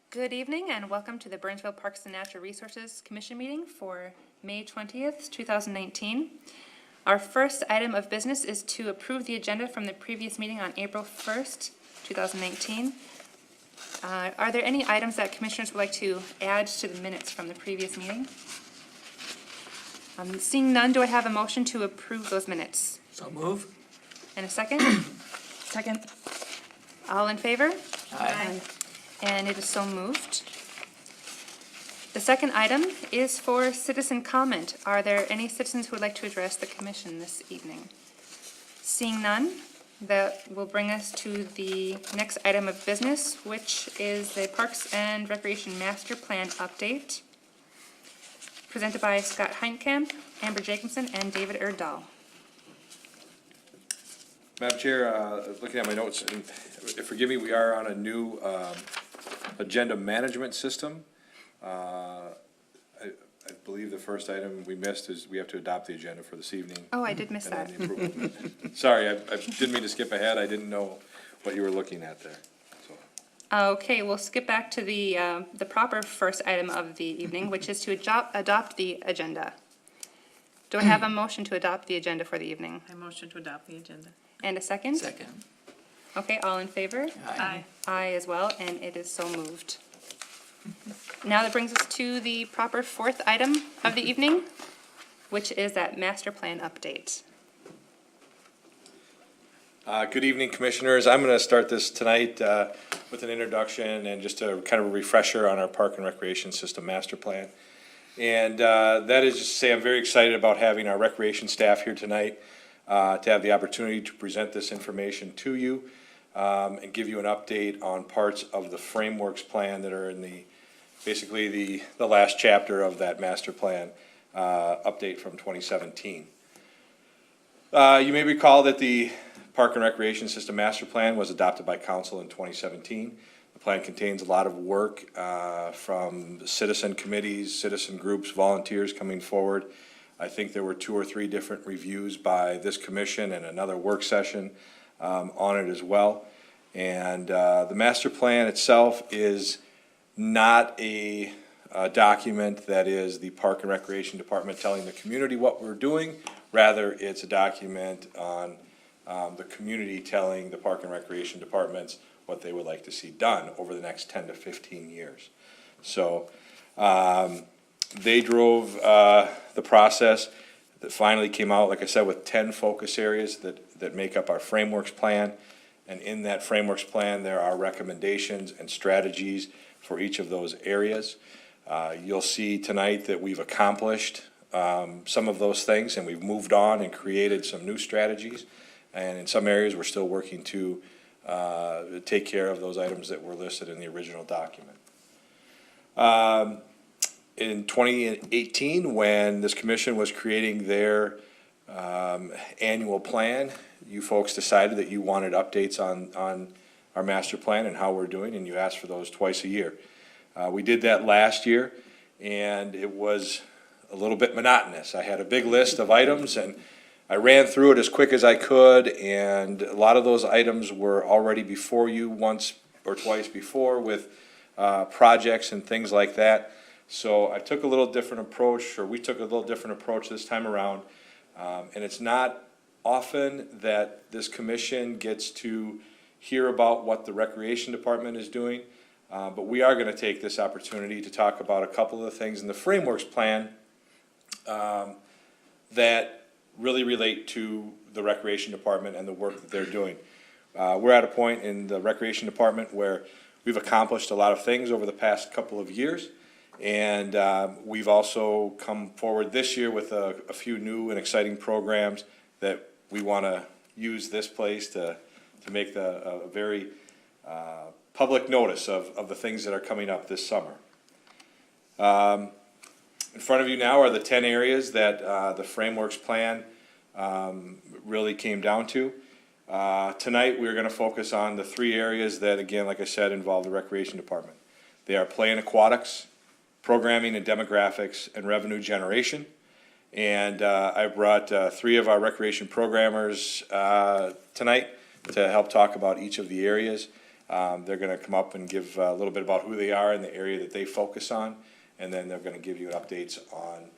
Good evening and welcome to the Burnsville Parks and Natural Resources Commission meeting for May 20th, 2019. Our first item of business is to approve the agenda from the previous meeting on April 1st, 2019. Are there any items that commissioners would like to add to the minutes from the previous meeting? Seeing none, do I have a motion to approve those minutes? So move. And a second? Second. All in favor? Aye. And it is so moved. The second item is for citizen comment. Are there any citizens who would like to address the commission this evening? Seeing none, that will bring us to the next item of business, which is the Parks and Recreation Master Plan update, presented by Scott Heintkamp, Amber Jacobsen, and David Erdahl. Madam Chair, looking at my notes, and forgive me, we are on a new agenda management system. I believe the first item we missed is we have to adopt the agenda for this evening. Oh, I did miss and that. then the approval. Sorry, I didn't mean to skip ahead. I didn't know what you were looking at there. So. Okay, we'll skip back to the proper first item of the evening, which is to adopt the agenda. Do I have a motion to adopt the agenda for the evening? I motion to adopt the agenda. And a second? Second. Okay, all in favor? Aye. Aye as well, and it is so moved. Now that brings us to the proper fourth item of the evening, which is that master plan update. Good evening, Commissioners. I'm going to start this tonight with an introduction and just a kind of a refresher on our Park and Recreation System Master Plan. And that is just to say I'm very excited about having our recreation staff here tonight to have the opportunity to present this information to you and give you an update on parts of the frameworks plan that are in basically the last chapter of that master plan update from 2017. You may recall that the Park and Recreation System Master Plan was adopted by Council in 2017. The plan contains a lot of work from citizen committees, citizen groups, volunteers coming forward. I think there were 2 or 3 different reviews by this commission and another work session on it as well. And the master plan itself is not a document that is the Park and Recreation Department telling the community what we're doing. Rather, it's a document on the community telling the Park and Recreation Departments what they would like to see done over the next 10 to 15 years. So they drove the process that finally came out, like I said, with 10 focus areas that make up our frameworks plan. And in that frameworks plan, there are recommendations and strategies for each of those areas. You'll see tonight that we've accomplished some of those things, and we've moved on and created some new strategies. And in some areas, we're still working to take care of those items that were listed in the original document. In 2018, when this commission was creating their annual plan, you folks decided that you wanted updates on our master plan and how we're doing, and you asked for those twice a year. We did that last year, and it was a little bit monotonous. I had a big list of items, and I ran through it as quick as I could, and a lot of those items were already before you once or twice before with projects and things like that. So I took a little different approach, or we took a little different approach this time around, and it's not often that this commission gets to hear about what the Recreation Department is doing, but we are going to take this opportunity to talk about a couple of the things in the frameworks plan that really relate to the Recreation Department and the work that they're doing. We're at a point in the Recreation Department where we've accomplished a lot of things over the past couple of years, and we've also come forward this year with a few new and exciting programs that we want to use this place to make a very public notice of the things that are coming up this summer. In front of you now are the 10 areas that the frameworks plan really came down to. Tonight we're going to focus on the 3 areas that, again, like I said, involve the Recreation Department. They are play and aquatics, programming and demographics, and revenue generation. And I brought 3 of our recreation programmers tonight to help talk about each of the areas. They're going to come up and give a little bit about who they are and the area that they focus on, and then they're going to give you updates on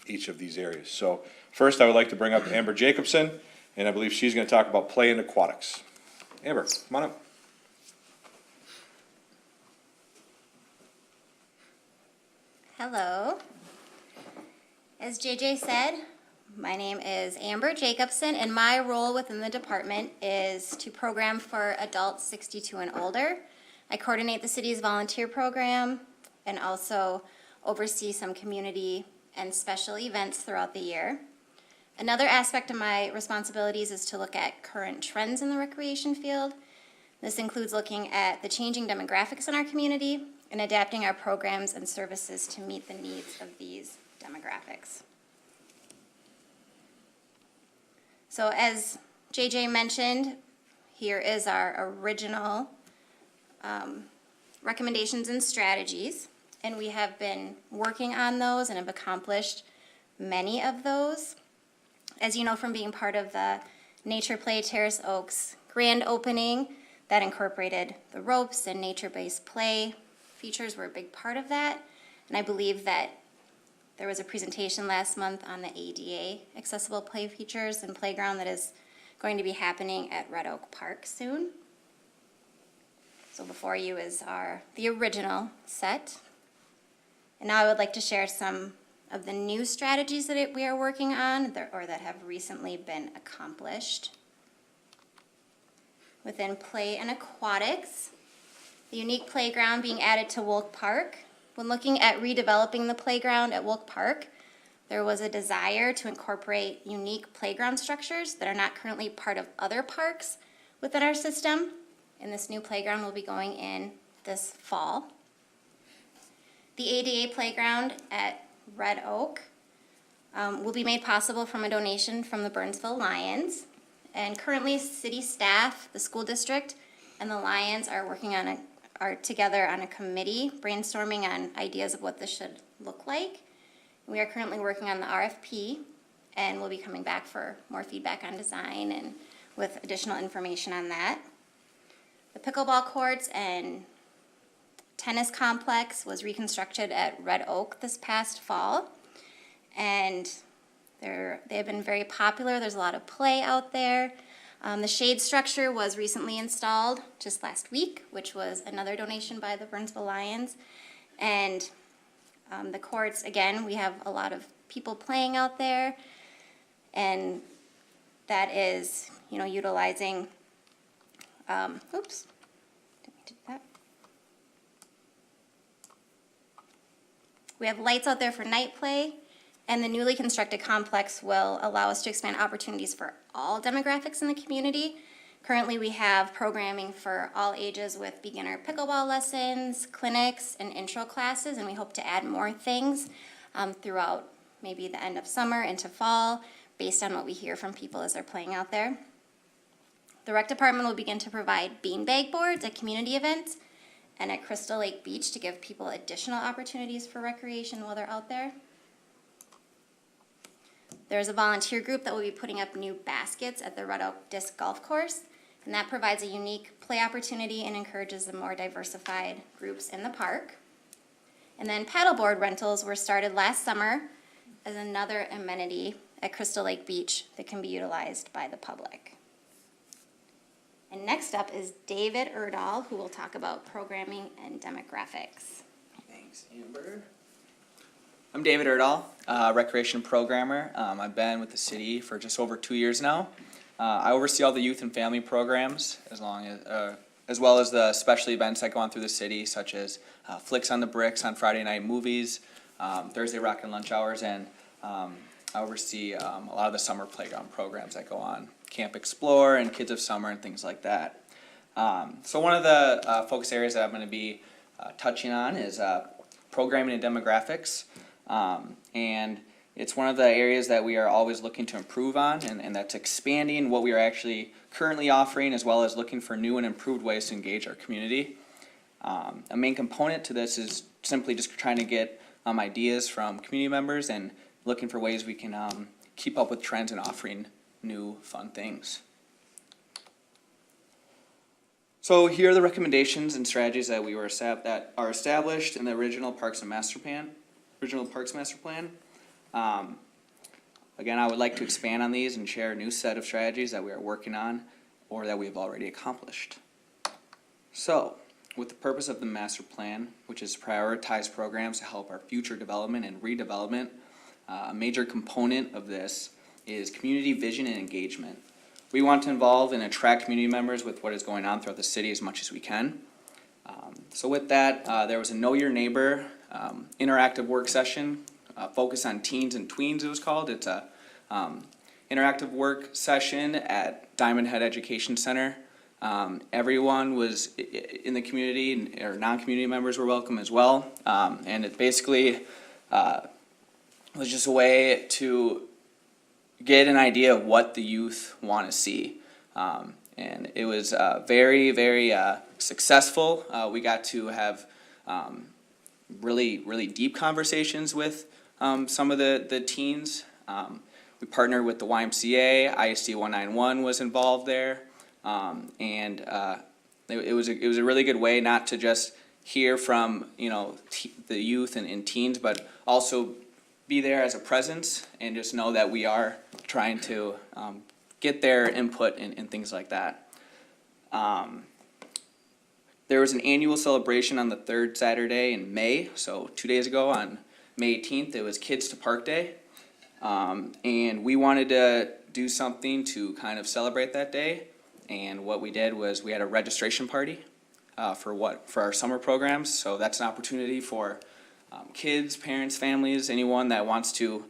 each of these areas. So first, I would like to bring up Amber Jacobsen, and I believe she's going to talk about play and aquatics. Amber, come on up. Hello. As JJ said, my name is Amber Jacobsen, and my role within the department is to program for adults 62 and older. I coordinate the city's volunteer program and also oversee some community and special events throughout the year. Another aspect of my responsibilities is to look at current trends in the recreation field. This includes looking at the changing demographics in our community and adapting our programs and services to meet the needs of these demographics. So as JJ mentioned, here is our original recommendations and strategies, and we have been working on those and have accomplished many of those. As you know from being part of the Nature Play Terrace Oaks grand opening, that incorporated the ropes and nature-based play features were a big part of that. And I believe that there was a presentation last month on the ADA accessible play features and playground that is going to be happening at Red Oak Park soon. So before you is the original set. And now I would like to share some of the new strategies that we are working on or that have recently been accomplished. Within play and aquatics, the unique playground being added to Wolk Park. When looking at redeveloping the playground at Wolk Park, there was a desire to incorporate unique playground structures that are not currently part of other parks within our system. And this new playground will be going in this fall. The ADA playground at Red Oak will be made possible from a donation from the Burnsville Lions. And currently, city staff, the school district, and the Lions are working are together on a committee, brainstorming on ideas of what this should look like. We are currently working on the RFP, and we'll be coming back for more feedback on design and with additional information on that. The pickleball courts and tennis complex was reconstructed at Red Oak this past fall, and they have been very popular. There's a lot of play out there. The shade structure was recently installed just last week, which was another donation by the Burnsville Lions. And the courts, again, we have a lot of people playing out there, and that is, utilizing, oops, didn't mean to do that. We have lights out there for night play. And the newly constructed complex will allow us to expand opportunities for all demographics in the community. Currently, we have programming for all ages with beginner pickleball lessons, clinics, and intro classes, and we hope to add more things throughout maybe the end of summer into fall, based on what we hear from people as they're playing out there. The rec department will begin to provide beanbag boards at community events and at Crystal Lake Beach to give people additional opportunities for recreation while they're out there. There's a volunteer group that will be putting up new baskets at the Red Oak Disc Golf Course, and that provides a unique play opportunity and encourages the more diversified groups in the park. And then paddleboard rentals were started last summer as another amenity at Crystal Lake Beach that can be utilized by the public. And next up is David Erdahl, who will talk about programming and demographics. Thanks, Amber. I'm David Erdahl, recreation programmer. I've been with the city for just over 2 years now. I oversee all the youth and family programs, as well as the special events that go on through the city, such as Flicks on the Bricks on Friday night movies, Thursday Rock and Lunch Hours, and I oversee a lot of the summer playground programs that go on, Camp Explore and Kids of Summer and things like that. So one of the focus areas that I'm going to be touching on is programming and demographics. And it's one of the areas that we are always looking to improve on, and that's expanding what we are actually currently offering, as well as looking for new and improved ways to engage our community. A main component to this is simply just trying to get ideas from community members and looking for ways we can keep up with trends and offering new fun things. So here are the recommendations and strategies that that are established in the original Parks Master Plan. Again, I would like to expand on these and share a new set of strategies that we are working on or that we have already accomplished. So, with the purpose of the master plan, which is to prioritize programs to help our future development and redevelopment, a major component of this is community vision and engagement. We want to involve and attract community members with what is going on throughout the city as much as we can. So with that, there was a Know Your Neighbor interactive work session focused on teens and tweens, it was called. It's a interactive work session at Diamond Head Education Center. Everyone was in the community, or non-community members were welcome as well. And it basically was just a way to get an idea of what the youth want to see. And it was very, very successful. We got to have really, really deep conversations with some of the teens. We partnered with the YMCA, ISD 191 was involved there. And it was a really good way not to just hear from the youth and teens, but also be there as a presence and just know that we are trying to get their input and things like that. There was an annual celebration on the third Saturday in May, so 2 days ago on May 18th, it was Kids to Park Day. And we wanted to do something to kind of celebrate that day. And what we did was we had a registration party for our summer programs. So that's an opportunity for kids, parents, families, anyone that wants to,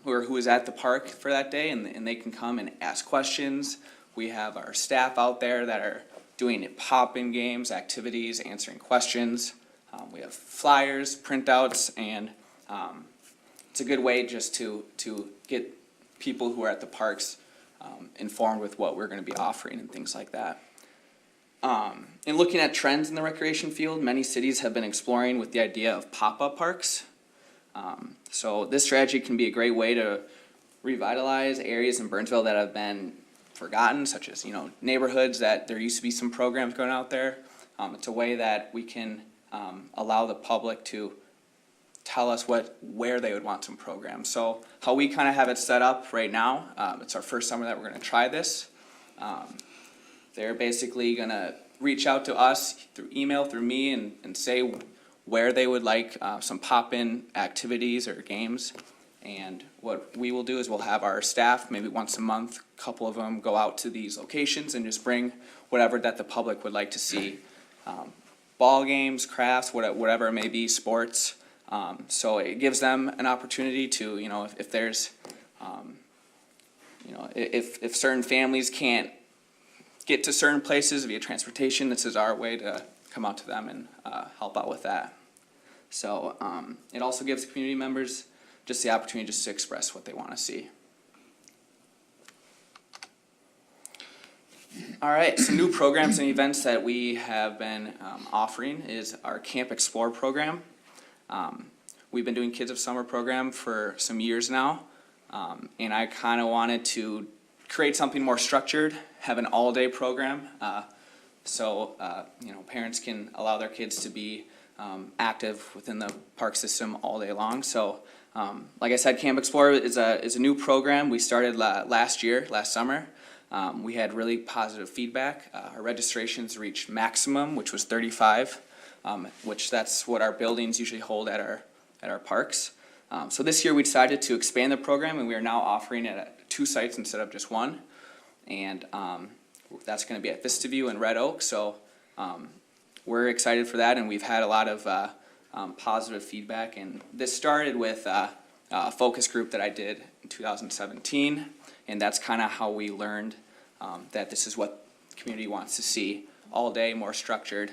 who is at the park for that day, and they can come and ask questions. We have our staff out there that are doing pop-in games, activities, answering questions. We have flyers, printouts, and it's a good way just to get people who are at the parks informed with what we're going to be offering and things like that. In looking at trends in the recreation field, many cities have been exploring with the idea of pop-up parks. So this strategy can be a great way to revitalize areas in Burnsville that have been forgotten, such as neighborhoods that there used to be some programs going out there. It's a way that we can allow the public to tell us where they would want some programs. So how we kind of have it set up right now, it's our first summer that we're going to try this. They're basically going to reach out to us through email, through me, and say where they would like some pop-in activities or games. And what we will do is we'll have our staff, maybe once a month, a couple of them go out to these locations and just bring whatever that the public would like to see. Ball games, crafts, whatever it may be, sports. So it gives them an opportunity to, if there's, if certain families can't get to certain places via transportation, this is our way to come out to them and help out with that. So it also gives community members just the opportunity just to express what they want to see. All right, some new programs and events that we have been offering is our Camp Explore program. We've been doing Kids of Summer program for some years now, and I kind of wanted to create something more structured, have an all-day program, so parents can allow their kids to be active within the park system all day long. So, like I said, Camp Explore is a new program we started last summer. We had really positive feedback. Our registrations reached maximum, which was 35, which that's what our buildings usually hold at our parks. So this year we decided to expand the program, and we are now offering it at 2 sites instead of just 1. And that's going to be at Vista View and Red Oak. So we're excited for that, and we've had a lot of positive feedback. And this started with a focus group that I did in 2017, and that's kind of how we learned that this is what the community wants to see all day, more structured,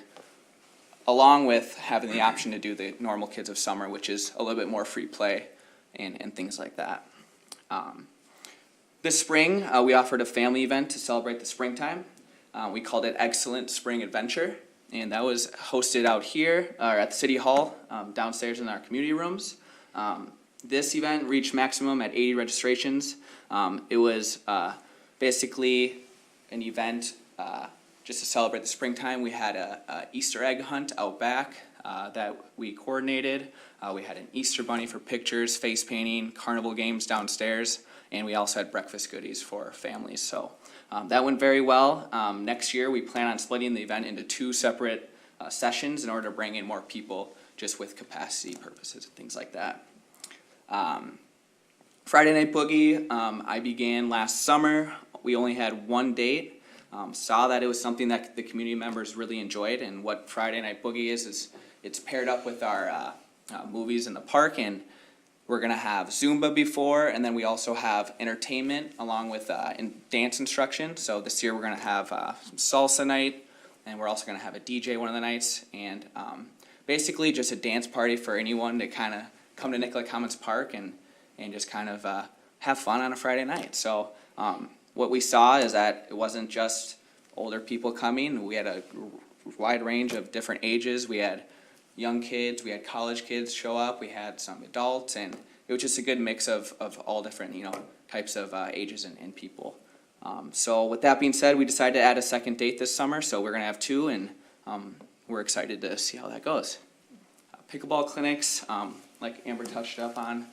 along with having the option to do the normal Kids of Summer, which is a little bit more free play and things like that. This spring, we offered a family event to celebrate the springtime. We called it Excellent Spring Adventure, and that was hosted out here or at the City Hall, downstairs in our community rooms. This event reached maximum at 80 registrations. It was basically an event just to celebrate the springtime, we had a Easter egg hunt out back that we coordinated. We had an Easter bunny for pictures, face painting, carnival games downstairs, and we also had breakfast goodies for families. So that went very well. Next year, we plan on splitting the event into 2 separate sessions in order to bring in more people, just with capacity purposes and things like that. Friday Night Boogie, I began last summer. We only had 1 date. Saw that it was something that the community members really enjoyed, and what Friday Night Boogie is it's paired up with our movies in the park, and we're gonna have Zumba before, and then we also have entertainment along with dance instruction. So this year we're gonna have some salsa night, and we're also gonna have a DJ one of the nights, and basically just a dance party for anyone to kind of come to Nicollet Commons Park and just kind of have fun on a Friday night. So what we saw is that it wasn't just older people coming. We had a wide range of different ages. We had young kids, we had college kids show up, we had some adults, and it was just a good mix of all different, types of ages and people. So with that being said, we decided to add a second date this summer, so we're gonna have 2, and we're excited to see how that goes. Pickleball clinics, like Amber touched up on,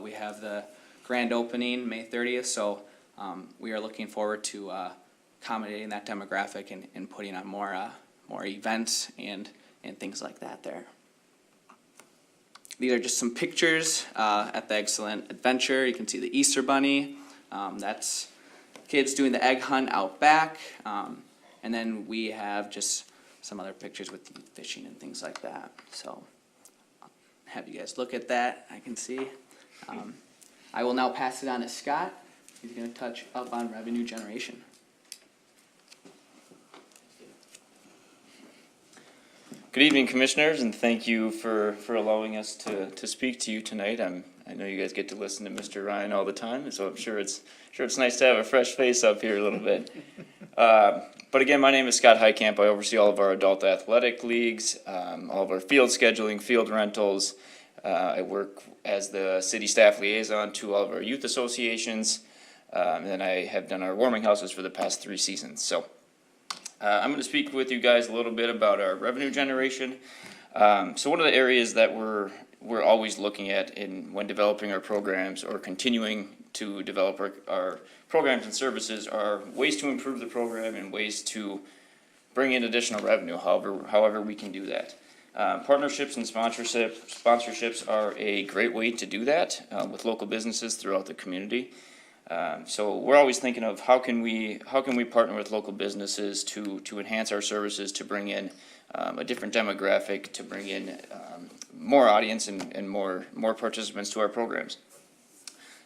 we have the grand opening May 30th, so we are looking forward to accommodating that demographic and putting on more events and things like that there. These are just some pictures at the Excellent Adventure. You can see the Easter Bunny. That's kids doing the egg hunt out back. And then we have just some other pictures with fishing and things like that. So I'll have you guys look at that. I can see. I will now pass it on to Scott. He's going to touch up on revenue generation. Good evening, Commissioners, and thank you for allowing us to speak to you tonight. I know you guys get to listen to Mr. Ryan all the time, so I'm sure it's nice to have a fresh face up here a little bit. But again, my name is Scott Heitkamp. I oversee all of our adult athletic leagues, all of our field scheduling, field rentals. I work as the city staff liaison to all of our youth associations, and then I have done our warming houses for the past 3 seasons. So I'm going to speak with you guys a little bit about our revenue generation. So one of the areas that we're always looking at when developing our programs or continuing to develop our programs and services are ways to improve the program and ways to bring in additional revenue, however we can do that. Partnerships and sponsorships are a great way to do that with local businesses throughout the community. So we're always thinking of how can we partner with local businesses to enhance our services, to bring in a different demographic, to bring in more audience and more participants to our programs.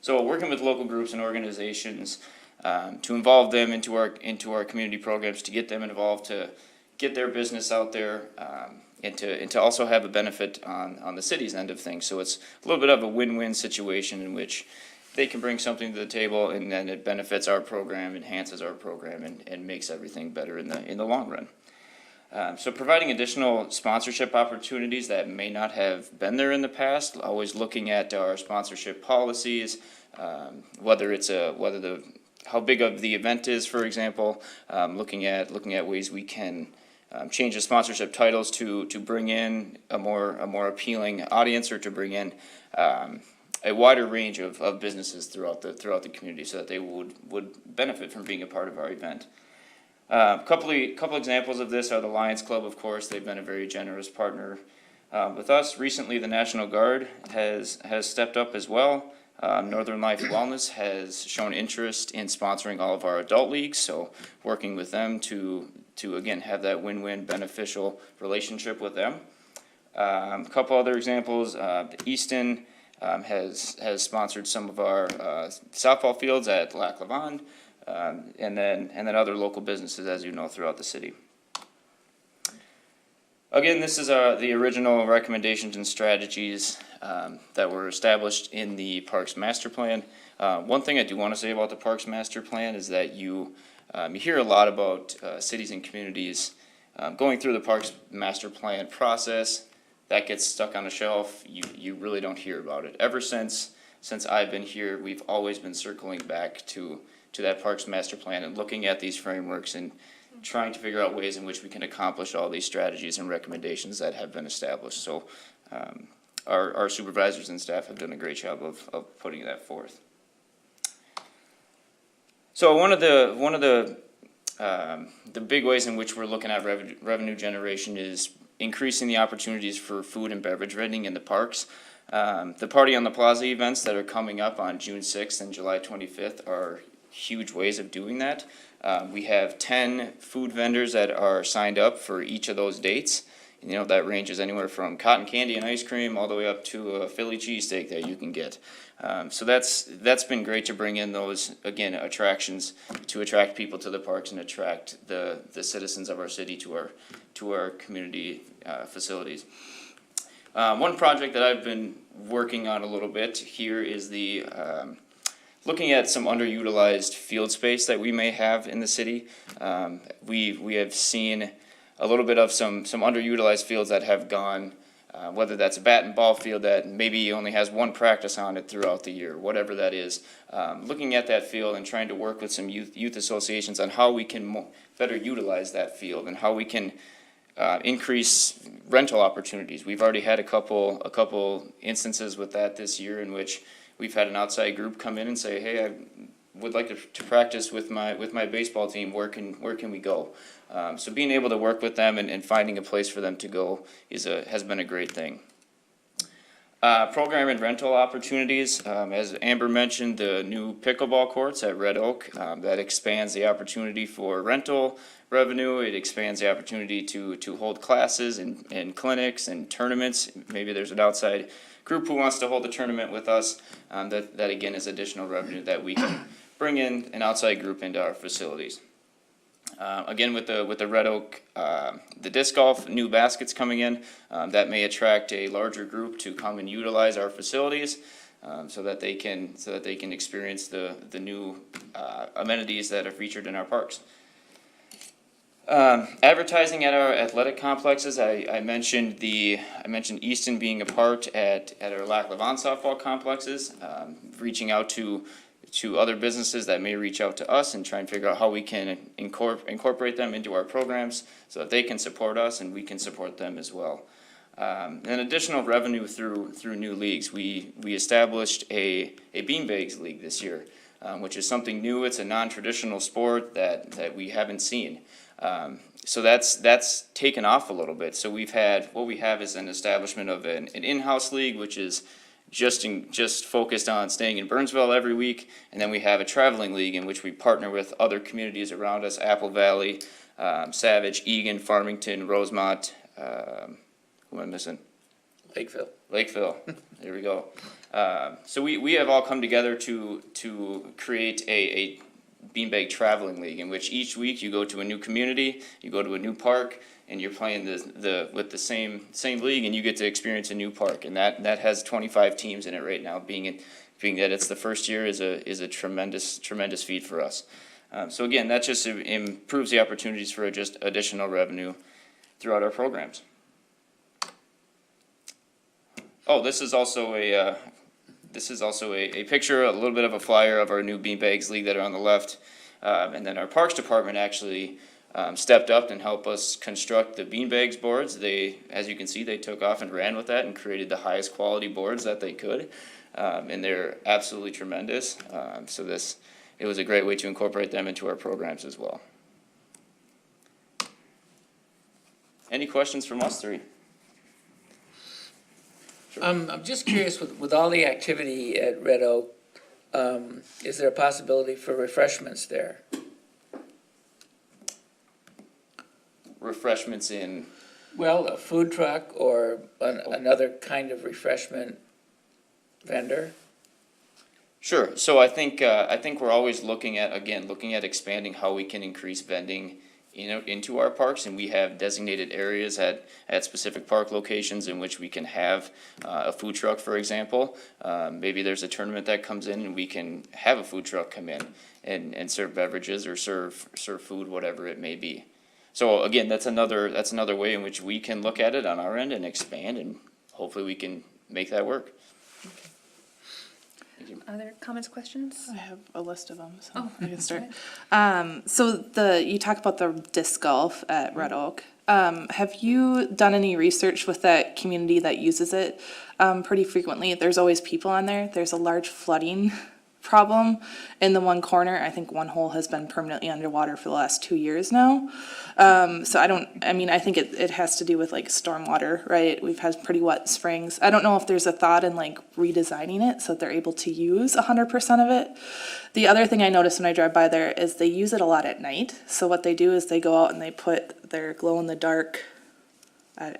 So working with local groups and organizations to involve them into our community programs, to get them involved, to get their business out there, and to also have a benefit on the city's end of things. So it's a little bit of a win-win situation in which they can bring something to the table, and then it benefits our program, enhances our program, and makes everything better in the long run. So providing additional sponsorship opportunities that may not have been there in the past, always looking at our sponsorship policies, how big of the event is, for example, looking at ways we can change the sponsorship titles to bring in a more appealing audience, or to bring in a wider range of businesses throughout the community, so that they would benefit from being a part of our event. Couple examples of this are the Lions Club, of course. They've been a very generous partner with us. Recently, the National Guard has stepped up as well. Northern Life Wellness has shown interest in sponsoring all of our adult leagues, so working with them to again have that win-win beneficial relationship with them. A couple other examples, Easton has sponsored some of our softball fields at Lac La Lavande, and then other local businesses, as you know, throughout the city. Again, this is the original recommendations and strategies that were established in the Parks Master Plan. One thing I do want to say about the Parks Master Plan is that you hear a lot about cities and communities going through the Parks Master Plan process. That gets stuck on a shelf. You really don't hear about it. Ever since I've been here, we've always been circling back to that Parks Master Plan and looking at these frameworks and trying to figure out ways in which we can accomplish all these strategies and recommendations that have been established. So our supervisors and staff have done a great job of putting that forth. So one of the big ways in which we're looking at revenue generation is increasing the opportunities for food and beverage vending in the parks. The Party on the Plaza events that are coming up on June 6th and July 25th are huge ways of doing that. We have 10 food vendors that are signed up for each of those dates. You know, that ranges anywhere from cotton candy and ice cream all the way up to a Philly cheesesteak that you can get. So that's been great to bring in those, again, attractions to attract people to the parks and attract the citizens of our city to our community facilities. One project that I've been working on a little bit here is the looking at some underutilized field space that we may have in the city. We have seen a little bit of some underutilized fields that have gone, whether that's a bat and ball field that maybe only has one practice on it throughout the year, whatever that is. Looking at that field and trying to work with some youth associations on how we can better utilize that field and how we can increase rental opportunities. We've already had a couple instances with that this year in which we've had an outside group come in and say, hey, I would like to practice with my baseball team. Where can we go? So being able to work with them and finding a place for them to go has been a great thing. Program and rental opportunities, as Amber mentioned, the new pickleball courts at Red Oak, that expands the opportunity for rental revenue. It expands the opportunity to hold classes and clinics and tournaments. Maybe there's an outside group who wants to hold a tournament with us. That again is additional revenue that we can bring in an outside group into our facilities. Again, with the Red Oak, the disc golf, new baskets coming in, that may attract a larger group to come and utilize our facilities, so that they can experience the new amenities that are featured in our parks. Advertising at our athletic complexes, I mentioned Easton being a part at our Lac Lavon softball complexes, reaching out to other businesses that may reach out to us and try and figure out how we can incorporate them into our programs so that they can support us and we can support them as well. And additional revenue through new leagues. We established a beanbags league this year, which is something new. It's a non-traditional sport that we haven't seen. So that's taken off a little bit. So what we have is an establishment of an in-house league, which is just focused on staying in Burnsville every week, and then we have a traveling league in which we partner with other communities around us: Apple Valley, Savage, Eagan, Farmington, Rosemont. Who am I missing? Lakeville. There we go. So we have all come together to create a beanbag traveling league in which each week you go to a new community, you go to a new park, and you're playing with the same league, and you get to experience a new park, and that has 25 teams in it right now. Being that it's the first year is a tremendous feat for us. So again, that just improves the opportunities for just additional revenue throughout our programs. Oh, this is also a picture, a little bit of a flyer of our new beanbags league that are on the left, and then our Parks Department actually stepped up and helped us construct the beanbags boards. As you can see, they took off and ran with that and created the highest quality boards that they could, and they're absolutely tremendous. So it was a great way to incorporate them into our programs as well. Any questions from us three? I'm just curious, with all the activity at Red Oak, is there a possibility for refreshments there? Refreshments in? Well, a food truck or another kind of refreshment vendor? Sure. So I think we're always looking at expanding how we can increase vending into our parks, and we have designated areas at specific park locations in which we can have a food truck, for example. Maybe there's a tournament that comes in and we can have a food truck come in and serve beverages or serve food, whatever it may be. So again, that's another way in which we can look at it on our end and expand, and hopefully we can make that work. Other comments, questions? I have a list of them, so Oh, I can start. right. So you talked about the disc golf at Red Oak. Have you done any research with that community that uses it pretty frequently? There's always people on there. There's a large flooding problem in the one corner. I think one hole has been permanently underwater for the last 2 years now. So I think it has to do with like stormwater, right? We've had pretty wet springs. I don't know if there's a thought in like redesigning it so that they're able to use 100% of it. The other thing I notice when I drive by there is they use it a lot at night. So what they do is they go out and they put their glow in the dark,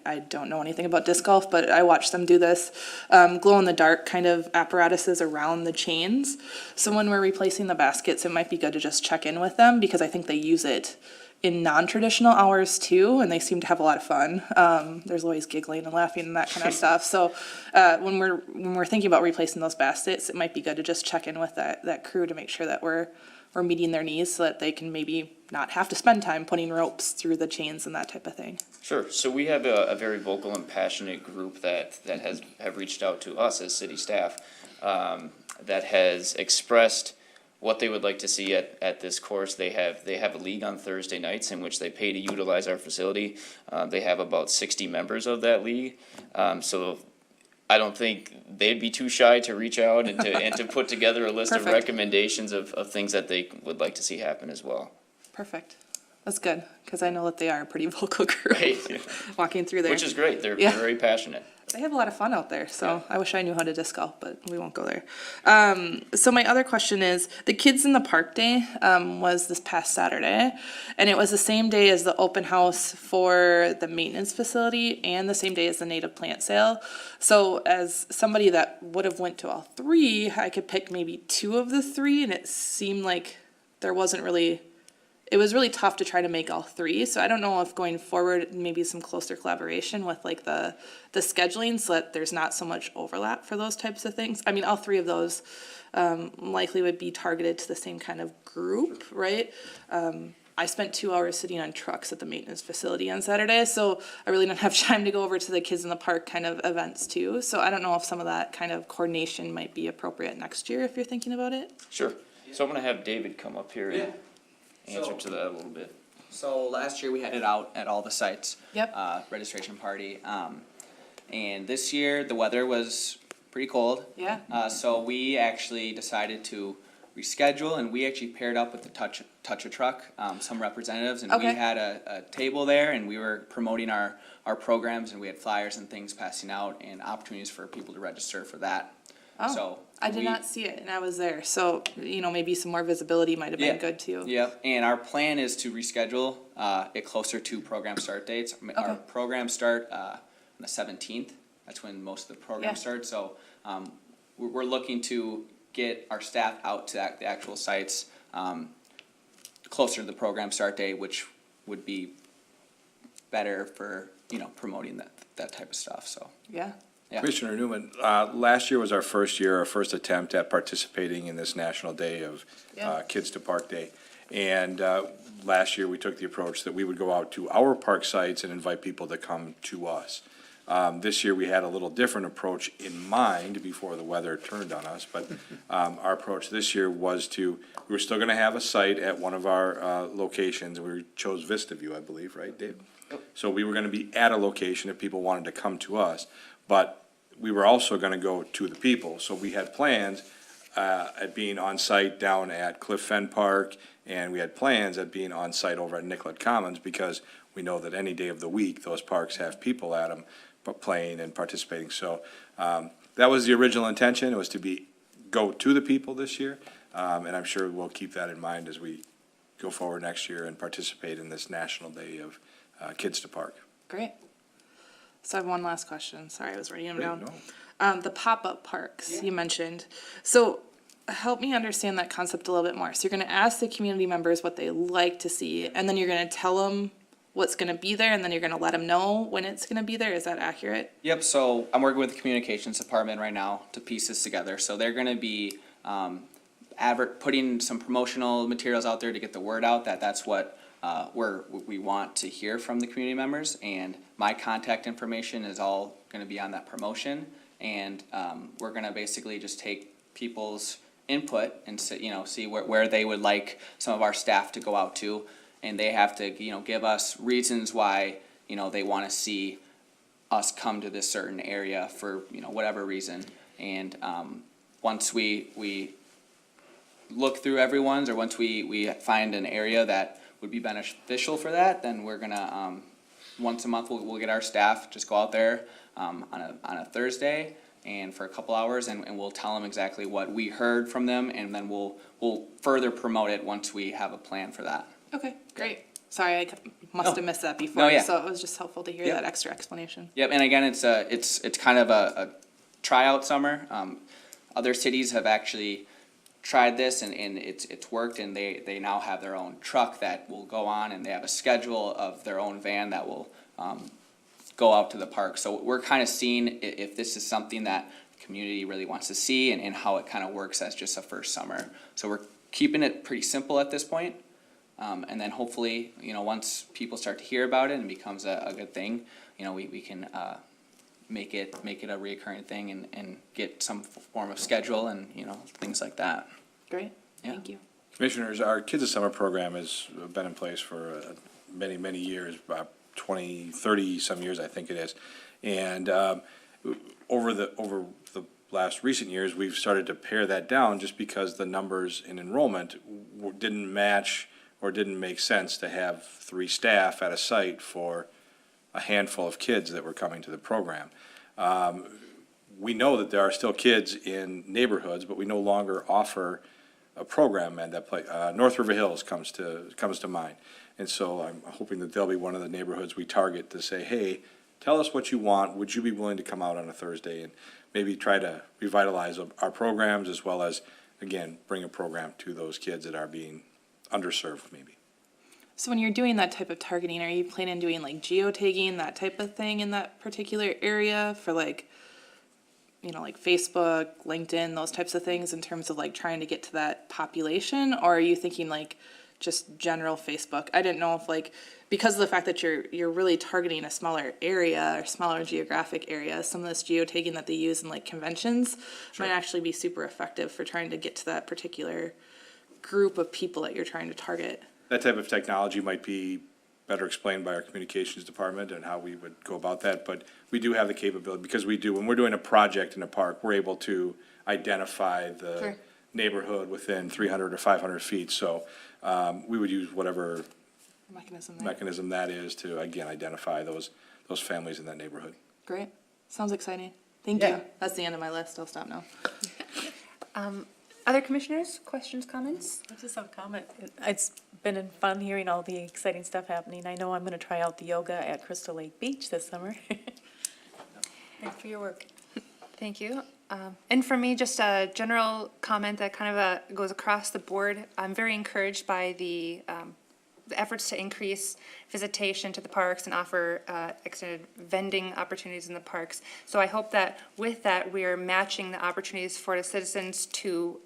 I don't know anything about disc golf, but I watch them do this, glow in the dark kind of apparatuses around the chains. So when we're replacing the baskets, it might be good to just check in with them because I think they use it in non-traditional hours too, and they seem to have a lot of fun. There's always giggling and laughing and that kind of stuff. So when we're thinking about replacing those baskets, it might be good to just check in with that crew to make sure that we're meeting their needs so that they can maybe not have to spend time putting ropes through the chains and that type of thing. Sure, so we have a very vocal and passionate group that have reached out to us as city staff, that has expressed what they would like to see at this course. They have a league on Thursday nights in which they pay to utilize our facility. They have about 60 members of that league, so I don't think they'd be too shy to reach out and to put together a list of Perfect. recommendations of things that they would like to see happen as well. Perfect. That's good, because I know that they are a pretty vocal group Right. walking through there. Which is great, they're Yeah. very passionate. They have a lot of fun out there, so Yeah. I wish I knew how to disc golf, but we won't go there. So my other question is, the Kids in the Park Day was this past Saturday, and it was the same day as the open house for the maintenance facility and the same day as the native plant sale. So as somebody that would have went to all three, I could pick maybe two of the three, and it seemed like there wasn't really... It was really tough to try to make all three, so I don't know if going forward, maybe some closer collaboration with like the scheduling so that there's not so much overlap for those types of things. I mean, all three of those likely would be targeted to the same kind of group, right? I spent 2 hours sitting on trucks at the maintenance facility on Saturday, so I really didn't have time to go over to the Kids in the Park kind of events too. So I don't know if some of that kind of coordination might be appropriate next year if you're thinking about it. Sure, so I'm gonna have David come up here and answer to that a little bit. So last year we had it out at all the sites. Yep. Registration party. And this year the weather was pretty cold. Yeah. So we actually decided to reschedule, and we actually paired up with the Touch a Truck, some representatives, and we Okay. had a table there, and we were promoting our programs, and we had flyers and things passing out and opportunities for people to register for that. Oh, So I did we- not see it, and I was there, so, maybe some more visibility might have been Yeah. good too. Yep, and our plan is to reschedule it closer to program start dates. Our Okay. programs start on the 17th. That's when most of the programs Yeah. start. So we're looking to get our staff out to the actual sites closer to the program start date, which would be better for promoting that type of stuff. So Yeah, yeah. Commissioner Newman, last year was our first attempt at participating in this National Day of Yeah. Kids to Park Day. And last year, we took the approach that we would go out to our park sites and invite people to come to us. This year, we had a little different approach in mind before the weather turned on us, but our approach this year was we were still gonna have a site at one of our locations. We chose Vista View, I believe, right, Dave? So we were gonna be at a location if people wanted to come to us, but we were also gonna go to the people. So we had plans at being on site down at Cliff Fen Park, and we had plans at being on site over at Nicollet Commons, because we know that any day of the week, those parks have people at them playing and participating. So that was the original intention, it was to go to the people this year, and I'm sure we'll keep that in mind as we go forward next year and participate in this National Day of Kids to Park. great. So I have one last question, sorry, I was writing them down. No. The pop-up parks you mentioned. So help me understand that concept a little bit more. So you're gonna ask the community members what they like to see, and then you're gonna tell them what's gonna be there, and then you're gonna let them know when it's gonna be there, is that accurate? Yep, so I'm working with the communications department right now to piece this together. So they're gonna be putting some promotional materials out there to get the word out that that's what we want to hear from the community members. And my contact information is all gonna be on that promotion. And we're gonna basically just take people's input and see where they would like some of our staff to go out to. And they have to, give us reasons why, they want to see us come to this certain area for, whatever reason. And once we look through everyone's, or once we find an area that would be beneficial for that, then we're gonna, once a month, we'll get our staff, just go out there on a Thursday and for a couple hours, and we'll tell them exactly what we heard from them, and then we'll further promote it once we have a plan for that. Okay, great. Sorry, I must have missed that before, No, yeah. so it was just helpful to hear Yep. that extra explanation. Yep, and again, it's kind of a tryout summer. Other cities have actually tried this and it's worked, and they now have their own truck that will go on, and they have a schedule of their own van that will go out to the park. So we're kind of seeing if this is something that the community really wants to see, and how it kind of works as just a first summer. So we're keeping it pretty simple at this point. And then hopefully, once people start to hear about it and it becomes a good thing, we can make it a reoccurring thing and get some form of schedule and, things like that. Great, Yeah. thank you. Commissioners, our Kids of Summer program has been in place for many, many years, about 20, 30 some years, I think it is. And over the last recent years, we've started to pare that down just because the numbers in enrollment didn't match or didn't make sense to have 3 staff at a site for a handful of kids that were coming to the program. We know that there are still kids in neighborhoods, but we no longer offer a program at that place. North River Hills comes to mind. And so I'm hoping that they'll be one of the neighborhoods we target to say, hey, tell us what you want. Would you be willing to come out on a Thursday and maybe try to revitalize our programs, as well as, again, bring a program to those kids that are being underserved maybe. So when you're doing that type of targeting, are you planning on doing like geotagging, that type of thing in that particular area for like Facebook, LinkedIn, those types of things in terms of like trying to get to that population? Or are you thinking like just general Facebook? I didn't know if like, because of the fact that you're really targeting a smaller area or smaller geographic area, some of this geotagging that they use in like conventions might actually be super effective for trying to get to that particular group of people that you're trying to target. That type of technology might be better explained by our communications department and how we would go about that, but we do have the capability, because when we're doing a project in a park, we're able to identify the Sure. neighborhood within 300 or 500 feet, so we would use whatever mechanism that is to, again, identify those families in that neighborhood. Great. Sounds exciting. Thank Yeah. you. That's the end of my list. I'll stop now. Other commissioners, questions, comments? I just have a comment. It's been fun hearing all the exciting stuff happening. I know I'm gonna try out the yoga at Crystal Lake Beach this summer. Thanks for your work. Thank you. And for me, just a general comment that kind of goes across the board. I'm very encouraged by the efforts to increase visitation to the parks and offer extended vending opportunities in the parks. So I hope that with that, we are matching the opportunities for the citizens to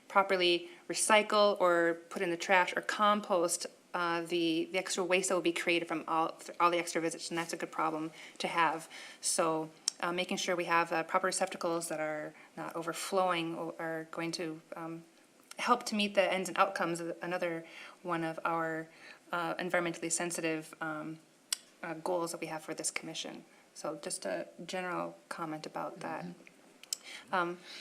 properly recycle or put in the trash or compost the extra waste that will be created from all the extra visits, and that's a good problem to have. So making sure we have proper receptacles that are not overflowing are going to help to meet the ends and outcomes of another one of our environmentally sensitive goals that we have for this commission. So just a general comment about that.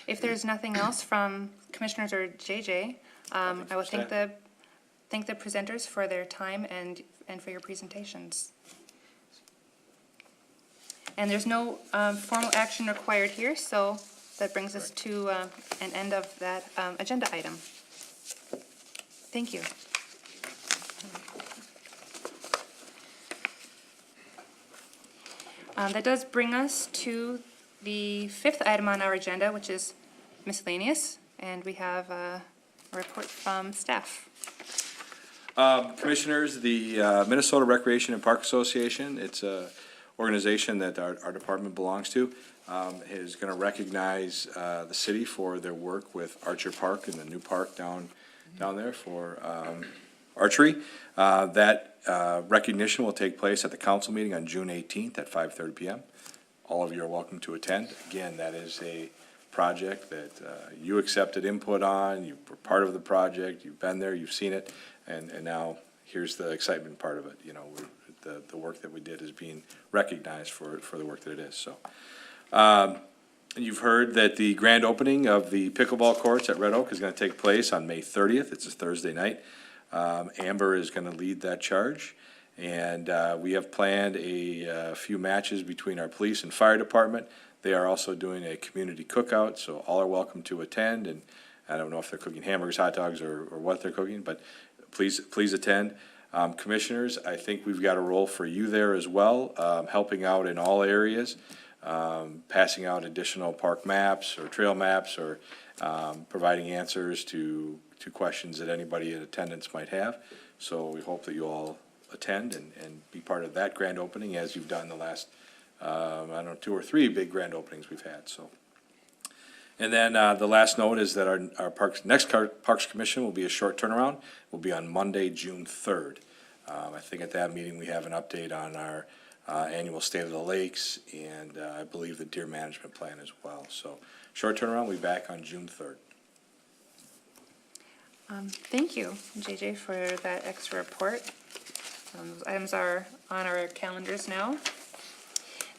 If there's nothing else from commissioners or JJ, I will thank the presenters for their time and for your presentations. And there's no formal action required here, so that brings us to an end of that agenda item. Thank you. That does bring us to the 5th item on our agenda, which is miscellaneous, and we have a report from staff. Commissioners, the Minnesota Recreation and Park Association, it's a organization that our department belongs to, is going to recognize the city for their work with Archer Park and the new park down there for archery. That recognition will take place at the council meeting on June 18th at 5:30 p.m. All of you are welcome to attend. Again, that is a project that you accepted input on, you were part of the project, you've been there, you've seen it, and now here's the excitement part of it. You know, the work that we did is being recognized for the work that it is, so. You've heard that the grand opening of the pickleball courts at Red Oak is gonna take place on May 30th. It's a Thursday night. Amber is gonna lead that charge. And we have planned a few matches between our police and fire department. They are also doing a community cookout, so all are welcome to attend. And I don't know if they're cooking hamburgers, hot dogs, or what they're cooking, but please attend. Commissioners, I think we've got a role for you there as well, helping out in all areas, passing out additional park maps or trail maps, or providing answers to questions that anybody in attendance might have. So we hope that you all attend and be part of that grand opening, as you've done the last, I don't know, 2 or 3 big grand openings we've had, so. And then the last note is that our next Parks Commission will be a short turnaround, will be on Monday, June 3rd. I think at that meeting, we have an update on our annual State of the Lakes, and I believe the deer management plan as well. So short turnaround, we'll be back on June 3rd. Thank you, JJ, for that extra report. Those items are on our calendars now.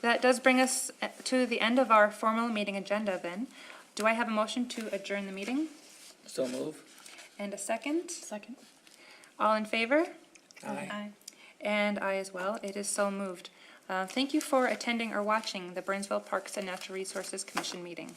That does bring us to the end of our formal meeting agenda then. Do I have a motion to adjourn the meeting? So move. And a second? Second. All in favor? Aye. And I as well. It is so moved. Thank you for attending or watching the Burnsville Parks and Natural Resources Commission meeting.